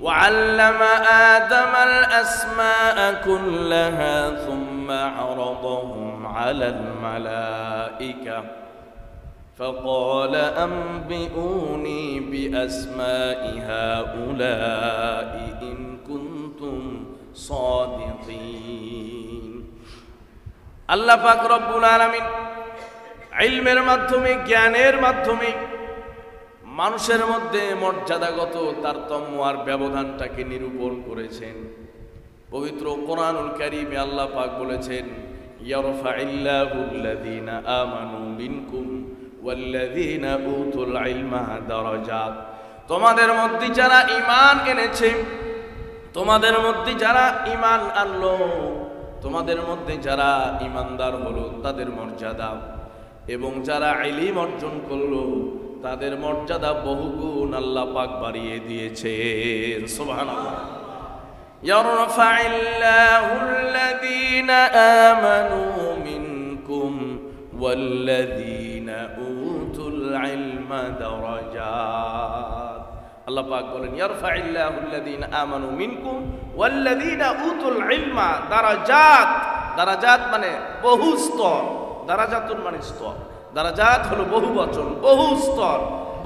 وعلم آدم الأسماء كلها ثم عرضهم على الملائكة فقال أنبئوني بأسماء هؤلاء إن كنتم صادقين আল্লাহ পাক রব্বুল আলামিন ইলমের মাধ্যমে, জ্ঞানের মাধ্যমে মানুষের মধ্যে মর্যাদাগত তারতম্য আর ব্যবধানটাকে নিরূপণ করেছেন। পবিত্র কোরআনুল কারীমে আল্লাহ পাক বলেছেন, ইয়ারফাইল্লাহুল্লাযীনা আমানু মিনকুম ওয়াল্লাযীনা উতুল ইলমা দারাজাত। তোমাদের মধ্যে যারা ঈমান এনেছে, তোমাদের মধ্যে যারা ঈমান আনলো, তোমাদের মধ্যে যারা ঈমানদার হলো তাদের মর্যাদা, এবং যারা ইলম অর্জন করলো তাদের মর্যাদা বহুগুণ আল্লাহ পাক বাড়িয়ে দিয়েছেন। সুবহানাল্লাহ। ইয়ারফাইল্লাহুল্লাযীনা আমানু মিনকুম ওয়াল্লাযীনা উতুল ইলমা দারাজাত। আল্লাহ পাক বলেন, ইয়ারফাইল্লাহুল্লাযীনা আমানু মিনকুম ওয়াল্লাযীনা উতুল ইলমা দারাজাত। দারাজাত মানে বহু স্তর, দারাজাতুন মানে স্তর, দারাজাত হলো বহু বচন, বহু স্তর,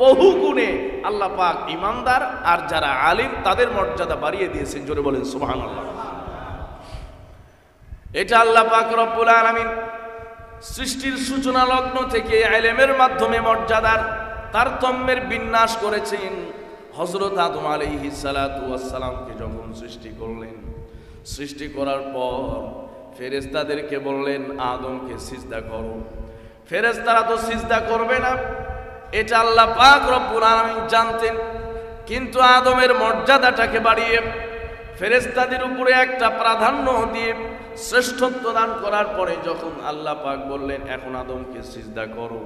বহু গুণে আল্লাহ পাক ঈমানদার আর যারা আলিম তাদের মর্যাদা বাড়িয়ে দিয়েছেন। জোরে বলেন সুবহানাল্লাহ। এটা আল্লাহ পাক রব্বুল আলামিন সৃষ্টির সূচনা লগ্ন থেকে ইলমের মাধ্যমে মর্যাদার তারতম্যের বিন্যাস করেছেন। হযরত আদম আলাইহিস সালাতু ওয়াস সালামকে যখন সৃষ্টি করলেন, সৃষ্টি করার পর ফেরেশতাদেরকে বললেন, আদমকে সিজদা করো। ফেরেশতারা তো সিজদা করবে না, এটা আল্লাহ পাক রব্বুল আলামিন জানতেন। কিন্তু আদমের মর্যাদাটাকে বাড়িয়ে ফেরেশতাদের উপরে একটা প্রাধান্য দিয়ে শ্রেষ্ঠত্ব দান করার পরে যখন আল্লাহ পাক বললেন, এখন আদমকে সিজদা করো,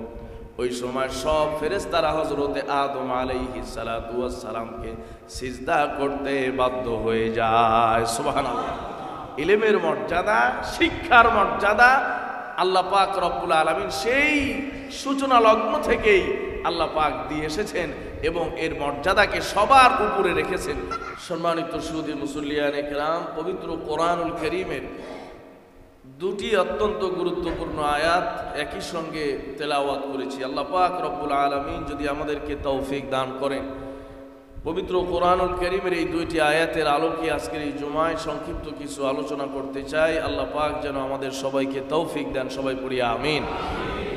ওই সময় সব ফেরেশতারা হযরতে আদম আলাইহিস সালাতু ওয়াস সালামকে সিজদা করতে বাধ্য হয়ে যায়। সুবহানাল্লাহ। ইলমের মর্যাদা, শিক্ষার মর্যাদা আল্লাহ পাক রব্বুল আলামিন সেই সূচনা লগ্ন থেকেই আল্লাহ পাক দিয়ে এসেছেন এবং এর মর্যাদাকে সবার উপরে রেখেছেন। সম্মানিত সুধী মুসল্লিয়ানে কেরাম, পবিত্র কোরআনুল কারীমের দুটি অত্যন্ত গুরুত্বপূর্ণ আয়াত একই সঙ্গে তেলাওয়াত করেছি। আল্লাহ পাক রব্বুল আলামিন যদি আমাদেরকে তৌফিক দান করেন, পবিত্র কোরআনুল কারীমের এই দুইটি আয়াতের আলোকে আজকের এই জুমায় সংক্ষিপ্ত কিছু আলোচনা করতে চাই। আল্লাহ পাক যেন আমাদের সবাইকে তৌফিক দেন, সবাই পড়ি আমিন।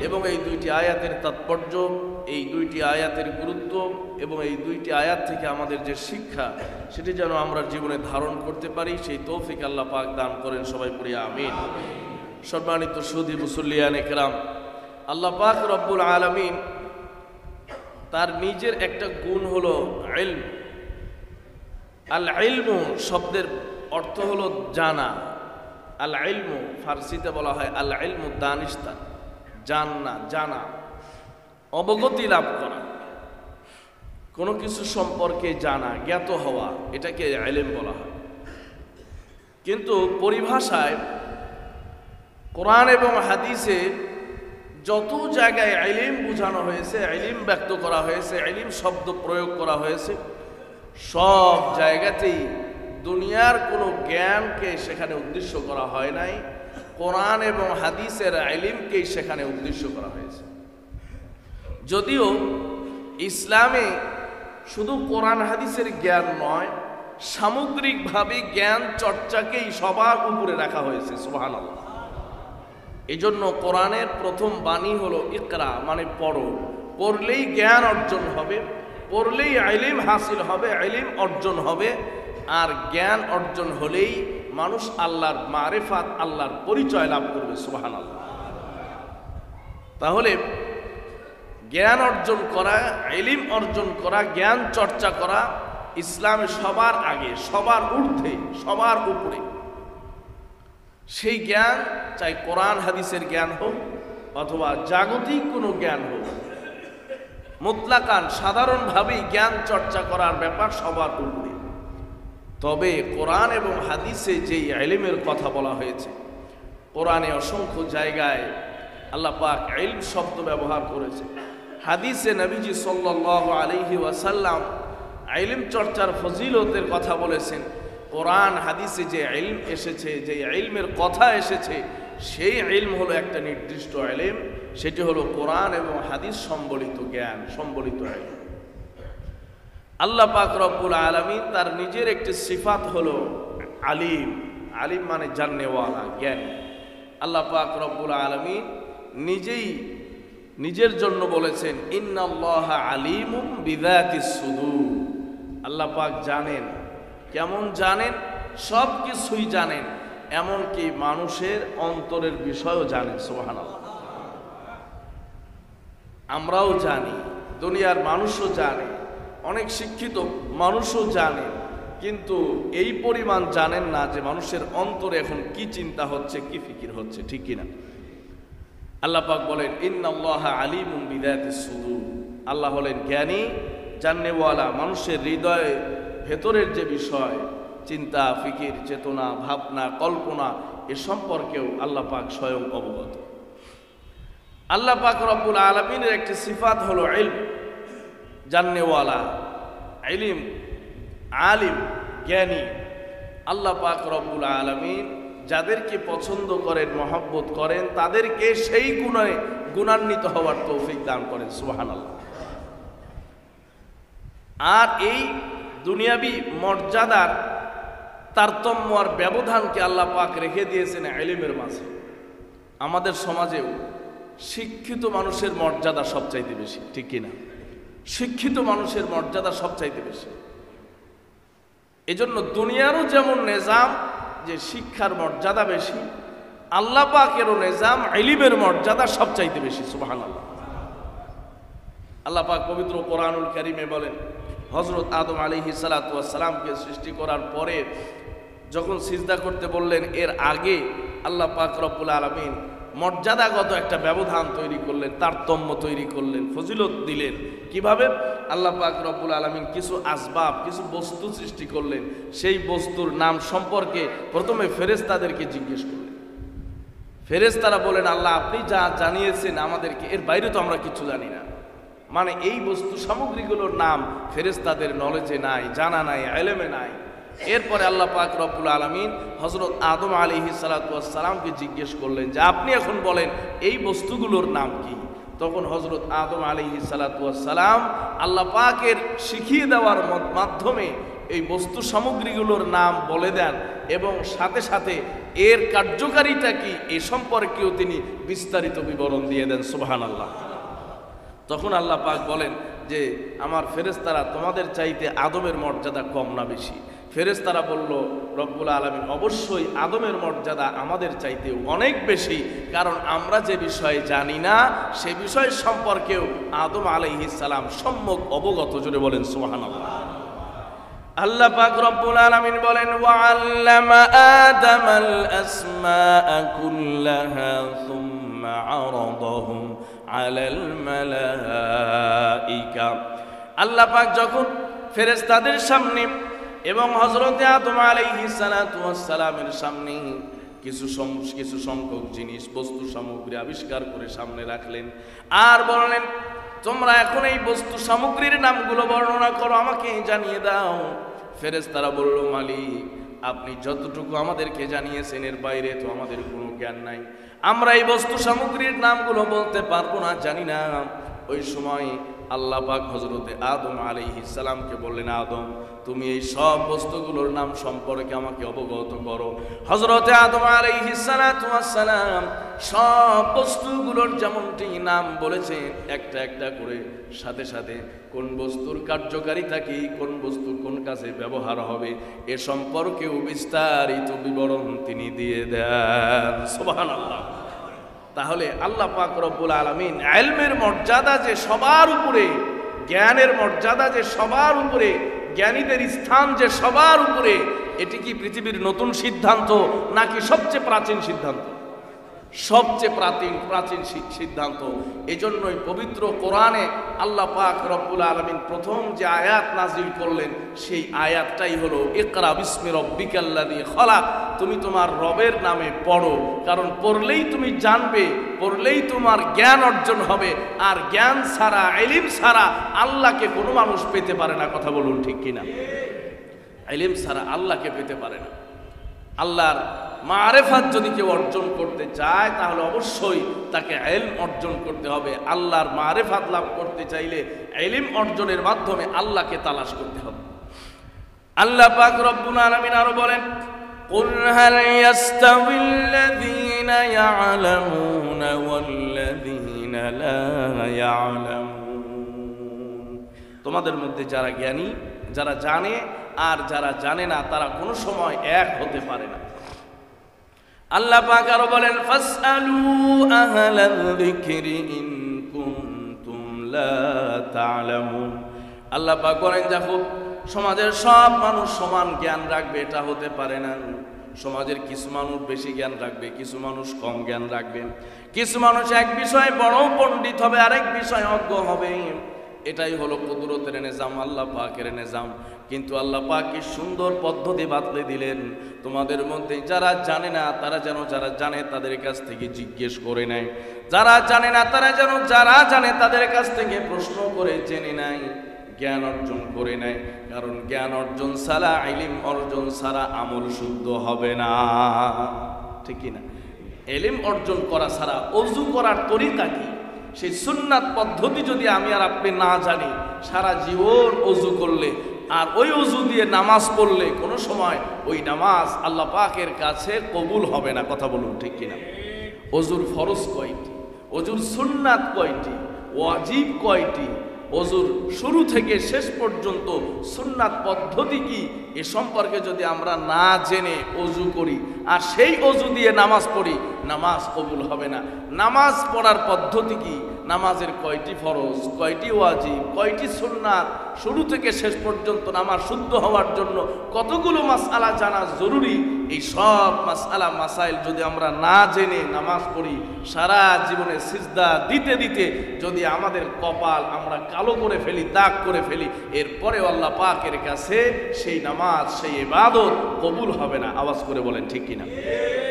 এবং এই দুইটি আয়াতের তাৎপর্য, এই দুইটি আয়াতের গুরুত্ব এবং এই দুইটি আয়াত থেকে আমাদের যে শিক্ষা সেটি যেন আমরা জীবনে ধারণ করতে পারি, সেই তৌফিক আল্লাহ পাক দান করেন, সবাই পড়ি আমিন। সম্মানিত সুধী মুসল্লিয়ানে কেরাম, আল্লাহ পাক রব্বুল আলামিন তার নিজের একটা গুণ হলো ইলম। আল ইলমু শব্দের অর্থ হলো জানা। আল ইলমু ফার্সিতে বলা হয় আল ইলমু দানিস্তান, জানা, জানা, অবগতি লাভ করা, কোনো কিছু সম্পর্কে জানা, জ্ঞাত হওয়া, এটাকে ইলম বলা হয়। কিন্তু পরিভাষায় কোরআন এবং হাদিসে যত জায়গায় ইলম বোঝানো হয়েছে, ইলম ব্যক্ত করা হয়েছে, ইলম শব্দ প্রয়োগ করা হয়েছে, সব জায়গাতেই দুনিয়ার কোনো জ্ঞানকে সেখানে উদ্দেশ্য করা হয় নাই, কোরআন এবং হাদিসের ইলমকেই সেখানে উদ্দেশ্য করা হয়েছে। যদিও ইসলামে শুধু কোরআন হাদিসের জ্ঞান নয়, সামগ্রিকভাবে জ্ঞান চর্চাকেই সবার উপরে রাখা হয়েছে। সুবহানাল্লাহ। এই জন্য কোরআনের প্রথম বাণী হলো ইকরা, মানে পড়ো, পড়লেই জ্ঞান অর্জন হবে, পড়লেই ইলম হাসিল হবে, ইলম অর্জন হবে, আর জ্ঞান অর্জন হলেই মানুষ আল্লাহর মারিফাত, আল্লাহর পরিচয় লাভ করবে। সুবহানাল্লাহ। তাহলে জ্ঞান অর্জন করা, ইলম অর্জন করা, জ্ঞান চর্চা করা ইসলামে সবার আগে, সবার ঊর্ধ্বে, সবার উপরে। সেই জ্ঞান চাই কোরআন হাদিসের জ্ঞান হোক অথবা জাগতিক কোনো জ্ঞান হোক, মুতলাকান সাধারণভাবেই জ্ঞান চর্চা করার ব্যাপার সবার উপরে। তবে কোরআন এবং হাদিসে যেই ইলমের কথা বলা হয়েছে, কোরআনে অসংখ্য জায়গায় আল্লাহ পাক ইলম শব্দ ব্যবহার করেছে, হাদিসে নবীজি সাল্লাল্লাহু আলাইহি ওয়াসাল্লাম ইলম চর্চার ফজিলতের কথা বলেছেন। কোরআন হাদিসে যে ইলম এসেছে, যে ইলমের কথা এসেছে, সেই ইলম হলো একটা নির্দিষ্ট ইলম, সেটি হলো কোরআন এবং হাদিস সম্বলিত জ্ঞান, সম্বলিত ইলম। আল্লাহ পাক রব্বুল আলামিন তার নিজের একটি সিফাত হলো আলিম। আলিম মানে জাননেওয়ালা, জ্ঞানী। আল্লাহ পাক রব্বুল আলামিন নিজেই নিজের জন্য বলেছেন, ইন্নাল্লাহা আলিমুম বিযাতিস সুদূর। আল্লাহ পাক জানেন। কেমন জানেন? সব কিছুই জানেন, এমনকি মানুষের অন্তরের বিষয়ও জানেন। সুবহানাল্লাহ। আমরাও জানি, দুনিয়ার মানুষও জানে, অনেক শিক্ষিত মানুষও জানে, কিন্তু এই পরিমাণ জানেন না যে মানুষের অন্তরে এখন কি চিন্তা হচ্ছে, কি ফিকির হচ্ছে, ঠিক কিনা? আল্লাহ পাক বলেন, ইন্নাল্লাহা আলিমুম বিযাতিস সুদূর। আল্লাহ হলেন জ্ঞানী, জাননেওয়ালা। মানুষের হৃদয়ে ভেতরের যে বিষয়, চিন্তা, ফিকির, চেতনা, ভাবনা, কল্পনা, এ সম্পর্কেও আল্লাহ পাক স্বয়ং অবগত। আল্লাহ পাক রব্বুল আলামিনের একটি সিফাত হলো ইলম, জাননেওয়ালা, ইলম, আলিম, জ্ঞানী। আল্লাহ পাক রব্বুল আলামিন যাদেরকে পছন্দ করেন, মহব্বত করেন, তাদেরকে সেই গুণে গুণান্বিত হওয়ার তৌফিক দান করেন। সুবহানাল্লাহ। আর এই দুনিয়াবি মর্যাদার তারতম্য আর ব্যবধানকে আল্লাহ পাক রেখে দিয়েছেন ইলমের মাঝে। আমাদের সমাজেও শিক্ষিত মানুষের মর্যাদা সবচাইতে বেশি, ঠিক কিনা? শিক্ষিত মানুষের মর্যাদা সবচাইতে বেশি। এজন্য দুনিয়ারও যেমন নিজাম যে শিক্ষার মর্যাদা বেশি, আল্লাহ পাকেরও নিজাম ইলমের মর্যাদা সবচাইতে বেশি। সুবহানাল্লাহ। আল্লাহ পাক পবিত্র কোরআনুল কারীমে বলেন, হযরত আদম আলাইহিস সালাতু ওয়াস সালামকে সৃষ্টি করার পরে যখন সিজদা করতে বললেন, এর আগে আল্লাহ পাক রব্বুল আলামিন মর্যাদাগত একটা ব্যবধান তৈরি করলেন, তারতম্য তৈরি করলেন, ফজিলত দিলেন। কিভাবে? আল্লাহ পাক রব্বুল আলামিন কিছু আসবাব, কিছু বস্তু সৃষ্টি করলেন। সেই বস্তুর নাম সম্পর্কে প্রথমে ফেরেশতাদেরকে জিজ্ঞেস করলেন। ফেরেশতারা বলেন, আল্লাহ আপনি যা জানিয়েছেন আমাদেরকে, এর বাইরে তো আমরা কিছু জানি না। মানে এই বস্তু সামগ্রীগুলোর নাম ফেরেশতাদের নলেজে নাই, জানা নাই, ইলমে নাই। এরপরে আল্লাহ পাক রব্বুল আলামিন হযরত আদম আলাইহিস সালাতু ওয়াস সালামকে জিজ্ঞেস করলেন যে আপনি এখন বলেন এই বস্তুগুলোর নাম কি? তখন হযরত আদম আলাইহিস সালাতু ওয়াস সালাম আল্লাহ পাকের শিখিয়ে দেওয়ার মাধ্যমে এই বস্তু সামগ্রীগুলোর নাম বলে দেন এবং সাথে সাথে এর কার্যকারিতা কি এ সম্পর্কেও তিনি বিস্তারিত বিবরণ দিয়ে দেন। সুবহানাল্লাহ। তখন আল্লাহ পাক বলেন যে আমার ফেরেশতারা তোমাদের চাইতে আদমের মর্যাদা কম না বেশি? ফেরেশতারা বলল, রব্বুল আলামিন অবশ্যই আদমের মর্যাদা আমাদের চাইতেও অনেক বেশি, কারণ আমরা যে বিষয়ে জানি না সে বিষয় সম্পর্কেও আদম আলাইহিস সালাম সম্যক অবগত। জোরে বলেন সুবহানাল্লাহ। আল্লাহ পাক রব্বুল আলামিন বলেন, ওয়া আল্লামা আদামাল আসমাআ কুল্লাহা সুম্মা আরাদাহুম আলাল মালাইকা। আল্লাহ পাক যখন ফেরেশতাদের সামনে এবং হযরতে আদম আলাইহিস সালাতু ওয়াস সালামের সামনে কিছু সংখ্যক জিনিস, বস্তু সামগ্রী আবিষ্কার করে সামনে রাখলেন আর বললেন, তোমরা এখন এই বস্তু সামগ্রীর নামগুলো বর্ণনা করো, আমাকে জানিয়ে দাও। ফেরেশতারা বলল, মালিক আপনি যতটুকু আমাদেরকে জানিয়েছেন এর বাইরে তো আমাদের কোনো জ্ঞান নাই, আমরা এই বস্তু সামগ্রীর নামগুলো বলতে পারবো না, জানি না। ওই সময় আল্লাহ পাক হযরতে আদম আলাইহিস সালামকে বললেন, আদম তুমি এই সব বস্তুগুলোর নাম সম্পর্কে আমাকে অবগত করো। হযরতে আদম আলাইহিস সালাতু ওয়াস সালাম সব বস্তুগুলোর যেমনটি নাম বলেছেন একটা একটা করে, সাথে সাথে কোন বস্তুর কার্যকারিতা কি, কোন বস্তু কোন কাজে ব্যবহার হবে এ সম্পর্কেও বিস্তারিত বিবরণ তিনি দিয়ে দেন। সুবহানাল্লাহ। তাহলে আল্লাহ পাক রব্বুল আলামিন ইলমের মর্যাদা যে সবার উপরে, জ্ঞানের মর্যাদা যে সবার উপরে, জ্ঞানীদের স্থান যে সবার উপরে, এটি কি পৃথিবীর নতুন সিদ্ধান্ত নাকি সবচেয়ে প্রাচীন সিদ্ধান্ত? সবচেয়ে প্রাচীন সিদ্ধান্ত। এজন্যই পবিত্র কোরআনে আল্লাহ পাক রব্বুল আলামিন প্রথম যে আয়াত নাজিল করলেন সেই আয়াতটাই হলো ইকরা বিসমি রাব্বিকাল্লাযী খলাক। তুমি তোমার রবের নামে পড়ো, কারণ পড়লেই তুমি জানবে পড়লেই তোমার জ্ঞান অর্জন হবে। আর জ্ঞান ছাড়া, ইলম ছাড়া আল্লাহকে কোনো মানুষ পেতে পারে না। কথা বলুন ঠিক কিনা? ইলম ছাড়া আল্লাহকে পেতে পারে না। আল্লাহর মারেফাত যদি কেউ অর্জন করতে চায় তাহলে অবশ্যই তাকে ইলম অর্জন করতে হবে। আল্লাহর মারেফাত লাভ করতে চাইলে ইলম অর্জনের মাধ্যমে আল্লাহকে তালাশ করতে হবে। আল্লাহ পাক রব্বুল আলামিন আরো বলেন, কুল হাল ইয়াস্তাবিল্লাযীনা ইয়া'লামুনা ওয়াল্লাযীনা লা ইয়া'লামুন। তোমাদের মধ্যে যারা জ্ঞানী, যারা জানে আর যারা জানে না, তারা কোনো সময় এক হতে পারে না। আল্লাহ পাক আরো বলেন, ফাসআলু আহলাল যিকরি ইন কুনতুম লা তা'লামুন। আল্লাহ পাক বলেন, দেখো সমাজের সব মানুষ সমান জ্ঞান রাখবে এটা হতে পারে না। সমাজের কিছু মানুষ বেশি জ্ঞান রাখবে, কিছু মানুষ কম জ্ঞান রাখবে, কিছু মানুষ এক বিষয়ে বড় পণ্ডিত হবে, আরেক বিষয়ে অজ্ঞ হবে। এটাই হলো কুদরতের নিজাম, আল্লাহ পাকের নিজাম। কিন্তু আল্লাহ পাক কি সুন্দর পদ্ধতি বাতলে দিলেন, তোমাদের মধ্যে যারা জানে না তারা যেন যারা জানে তাদের কাছ থেকে জিজ্ঞেস করে নেয়, যারা জানে না তারা যেন যারা জানে তাদের কাছ থেকে প্রশ্ন করে জেনে নেয়, জ্ঞান অর্জন করে নেয়। কারণ জ্ঞান অর্জন ছাড়া, ইলম অর্জন ছাড়া আমল শুদ্ধ হবে না। ঠিক কি না? ইলম অর্জন করা ছাড়া ওযু করার তরিকা কি, সেই সুন্নাত পদ্ধতি যদি আমি আর আপনি না জানি, সারা জীবন ওযু করলে আর ওই ওযু দিয়ে নামাজ পড়লে কোনো সময় ওই নামাজ আল্লাহ পাকের কাছে কবুল হবে না। কথা বলুন ঠিক কিনা? ওযুর ফরজ কয়টি, ওযুর সুন্নাত কয়টি, ওয়াজিব কয়টি, ওযুর শুরু থেকে শেষ পর্যন্ত সুন্নাত পদ্ধতি কি, এ সম্পর্কে যদি আমরা না জেনে ওযু করি আর সেই ওযু দিয়ে নামাজ পড়ি, নামাজ কবুল হবে না। নামাজ পড়ার পদ্ধতি কি, নামাজের কয়টি ফরজ, কয়টি ওয়াজিব, কয়টি সুন্নাত, শুরু থেকে শেষ পর্যন্ত নামাজ শুদ্ধ হওয়ার জন্য কতগুলো মাসআলা জানা জরুরি, এই সব মাসআলা মাসাইল যদি আমরা না জেনে নামাজ পড়ি, সারা জীবনে সিজদা দিতে দিতে যদি আমাদের কপাল আমরা কালো করে ফেলি, দাগ করে ফেলি, এরপরেও আল্লাহ পাকের কাছে সেই নামাজ, সেই ইবাদত কবুল হবে না। আওয়াজ করে বলেন ঠিক কিনা?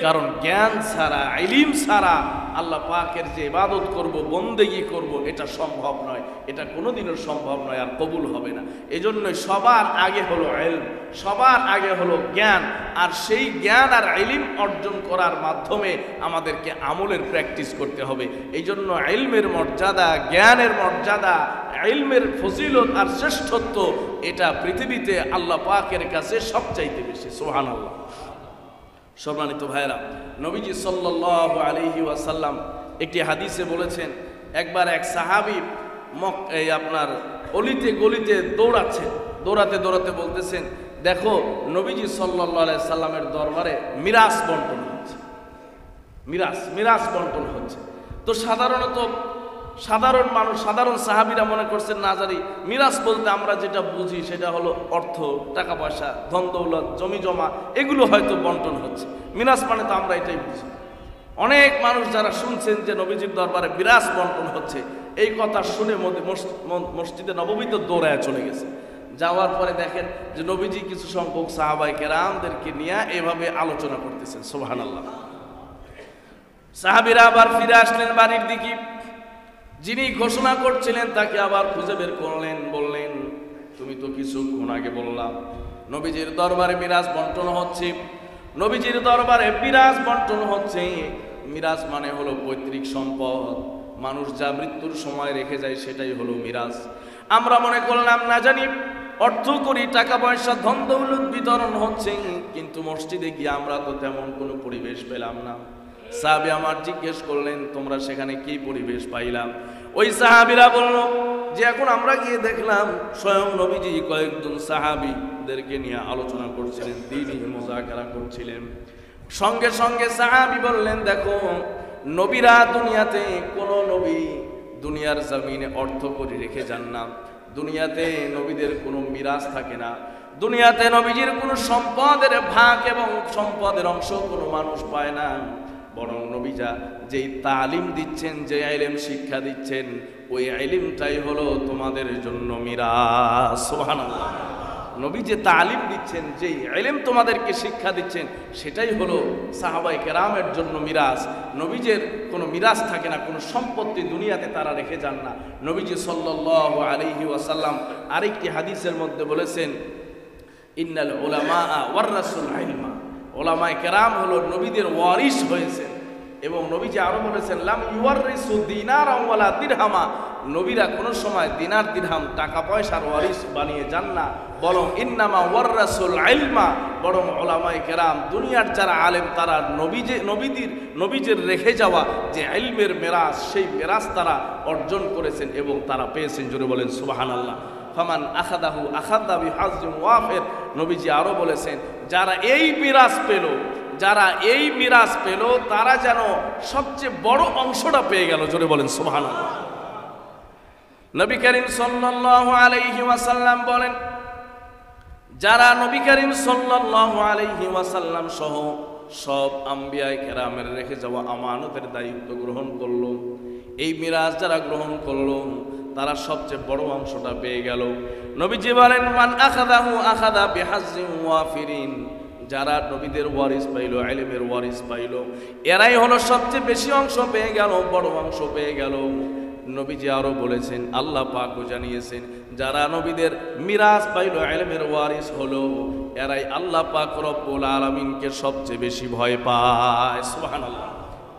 কারণ জ্ঞান ছাড়া, ইলম ছাড়া আল্লাহ পাকের যে ইবাদত করব, বন্দেগী করব, এটা সম্ভব নয়, এটা কোনোদিনও সম্ভব নয়, আর কবুল হবে না। এজন্য সবার আগে হলো ইলম, সবার আগে হলো জ্ঞান, আর সেই জ্ঞান আর ইলম অর্জন করার মাধ্যমে আমাদেরকে আমলের প্র্যাকটিস করতে হবে। এই জন্য ইলমের মর্যাদা, জ্ঞানের মর্যাদা, ইলমের ফজিলত আর শ্রেষ্ঠত্ব এটা পৃথিবীতে আল্লাহ পাকের কাছে সবচাইতে বেশি। সুবহানাল্লাহ। সম্মানিত ভাইরা, নবীজি সাল্লাল্লাহু আলাইহি ওয়াসাল্লাম একটি হাদিসে বলেছেন, একবার এক সাহাবী আপনার অলিতে গলিতে দৌড়াচ্ছেন, দৌড়াতে দৌড়াতে বলতেছেন, দেখো নবীজি সাল্লাল্লাহু আলাইহি সাল্লামের দরবারে মিরাস বন্টন হচ্ছে, মিরাস বন্টন হচ্ছে। তো সাধারণ মানুষ, সাধারণ সাহাবীরা মনে করছেন, না জানি মিরাস বলতে আমরা যেটা বুঝি সেটা হলো অর্থ, টাকা পয়সা, ধন দৌলত, জমি জমা, এগুলো হয়তো বন্টন হচ্ছে। মিরাস মানে তো আমরা এটাই বুঝি। অনেক মানুষ যারা শুনছেন যে নবীজির দরবারে মিরাস বন্টন হচ্ছে, এই কথা শুনে মসজিদে নববীতে দৌড়ায় চলে গেছে। যাওয়ার পরে দেখেন যে নবীজি কিছু সংখ্যক সাহাবায়ে কেরামদেরকে নিয়ে এভাবে আলোচনা করতেছেন। সুবহানাল্লাহ। সাহাবীরা আবার ফিরে আসলেন বাড়ির দিকে। যিনি ঘোষণা করছিলেন তাকে আবার খুঁজে বের করলেন, বললেন, তুমি তো কিছুক্ষণ আগে বললাম নবীজির দরবারে মিরাস বন্টন হচ্ছে, নবীজির দরবারে মিরাস বন্টন হচ্ছে। মিরাস মানে হলো পৈতৃক সম্পদ, মানুষ যা মৃত্যুর সময় রেখে যায় সেটাই হলো মিরাস। আমরা মনে করলাম না জানি অর্থ করি, টাকা পয়সা, ধন দৌলত বিতরণ হচ্ছে, কিন্তু মসজিদে গিয়ে আমরা তো তেমন কোনো পরিবেশ পেলাম না। সাহাবী আমার জিজ্ঞেস করলেন, তোমরা সেখানে কি পরিবেশ পাইলাম? ওই সাহাবীরা বলল যে এখন আমরা গিয়ে দেখলাম স্বয়ং নবীজি কয়েকজন সাহাবীদেরকে নিয়ে আলোচনা করছিলেন, দ্বীনি মুযাকারা করছিলেন। সঙ্গে সঙ্গে সাহাবী বললেন, দেখো নবীরা দুনিয়াতে কোনো নবী দুনিয়ার জমিনে অর্থ করে রেখে যান না, দুনিয়াতে নবীদের কোনো মিরাস থাকে না, দুনিয়াতে নবীজির কোনো সম্পদের ভাগ এবং সম্পদের অংশ কোনো মানুষ পায় না। বরং নবীজা যেই তালিম দিচ্ছেন, যে ইলম শিক্ষা দিচ্ছেন, ওই ইলমটাই হলো তোমাদের জন্য মিরাস। সুবহানাল্লাহ। নবী যে তালিম দিচ্ছেন, যেই ইলম তোমাদেরকে শিক্ষা দিচ্ছেন, সেটাই হলো সাহাবায়ে কেরামের জন্য মিরাজ। নবীজের কোনো মিরাজ থাকে না, কোনো সম্পত্তি দুনিয়াতে তারা রেখে যান না। নবীজি সাল্লাল্লাহু আলাইহি ওয়াসাল্লাম আরেকটি হাদিসের মধ্যে বলেছেন, ইন্নাল উলামা ওয়ারাসুল ইলমা, উলামায়ে কেরাম হলো নবীদের ওয়ারিস হয়েছে। এবং নবীজি আরো বলেছেন, লাম ইউয়ারিসু দিনারাম ওয়ালা দিরহামা, নবীরা কোনো সময় দিনার দিরহাম টাকা পয়সার ওয়ারিস বানিয়ে যান না, বরং ইন্নামা ওয়ারাসুল ইলমা, বরং উলামায়ে কেরাম দুনিয়ার যারা আলেম তারা নবীজির রেখে যাওয়া যে ইলমের মিরাস, সেই মিরাস তারা অর্জন করেছেন এবং তারা পেয়েছেন। জোরে বলেন সুবহানাল্লাহ। ফামান আখাদাহু আখাদা বিহাজ্জিন ওয়াফির, নবীজি আরো বলেছেন, যারা এই মিরাস পেল, যারা এই মিরাজ পেল, তারা যেন সবচেয়ে বড় অংশটা পেয়ে গেল। জোরে বলেন সুবহানাল্লাহ। নবী করিম সাল্লাল্লাহু আলাইহি ওয়াসাল্লাম বলেন, যারা নবী করিম সাল্লাল্লাহু আলাইহি ওয়াসাল্লাম সহ সব আম্বিয়ায়ে কেরামের রেখে যাওয়া আমানতের দায়িত্ব গ্রহণ করলো, এই মিরাজ যারা গ্রহণ করলো, তারা সবচেয়ে বড় অংশটা পেয়ে গেল। নবীজি বলেন, মান আখাদাহু আখাদা বিহাজ্জিন ওয়াফিরিন, যারা নবীদের ওয়ারিস পাইল, ইলমের ওয়ারিস পাইল, এরাই হলো সবচেয়ে বেশি অংশ পেয়ে গেল, বড় অংশ পেয়ে গেল। নবীজি আরো বলেছেন, আল্লাহ পাকও জানিয়েছেন, যারা নবীদের মিরাজ পাইল, ইলমের ওয়ারিস হলো, এরাই আল্লাহ পাক রব্বুল আলামিনকে সবচেয়ে বেশি ভয় পায়। সুবহানাল্লাহ।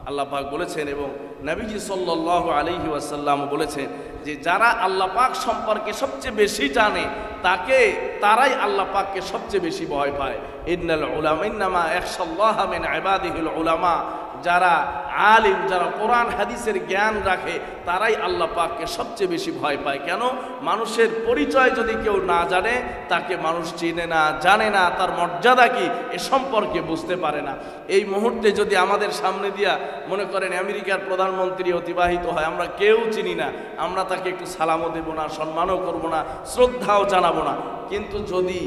আল্লাহ পাক বলেছেন এবং নবীজি সাল্লাল্লাহু আলাইহি ওয়াসাল্লাম বলেছেন যে যারা আল্লাহ পাক সম্পর্কে সবচেয়ে বেশি জানে, তারাই আল্লাহ পাককে সবচেয়ে বেশি ভয় পায়। ইন্নাল উলামা ইন্নামা ইয়াখশাল্লাহ মিন ইবাদিহিল উলামা, যারা আলিম, যারা কোরআন হাদিসের জ্ঞান রাখে, তারাই আল্লাহ পাককে সবচেয়ে বেশি ভয় পায়। কেন? মানুষের পরিচয় যদি কেউ না জানে, তাকে মানুষ চিনে না, জানে না, তার মর্যাদা কি এ সম্পর্কে বুঝতে পারে না। এই মুহূর্তে যদি আমাদের সামনে দিয়া মনে করেন আমেরিকার প্রধানমন্ত্রী অতিবাহিত হয়, আমরা কেউ চিনি না, আমরা তাকে একটু সালামও দেব না, সম্মানও করব না, শ্রদ্ধাও জানাবো না। কিন্তু যদি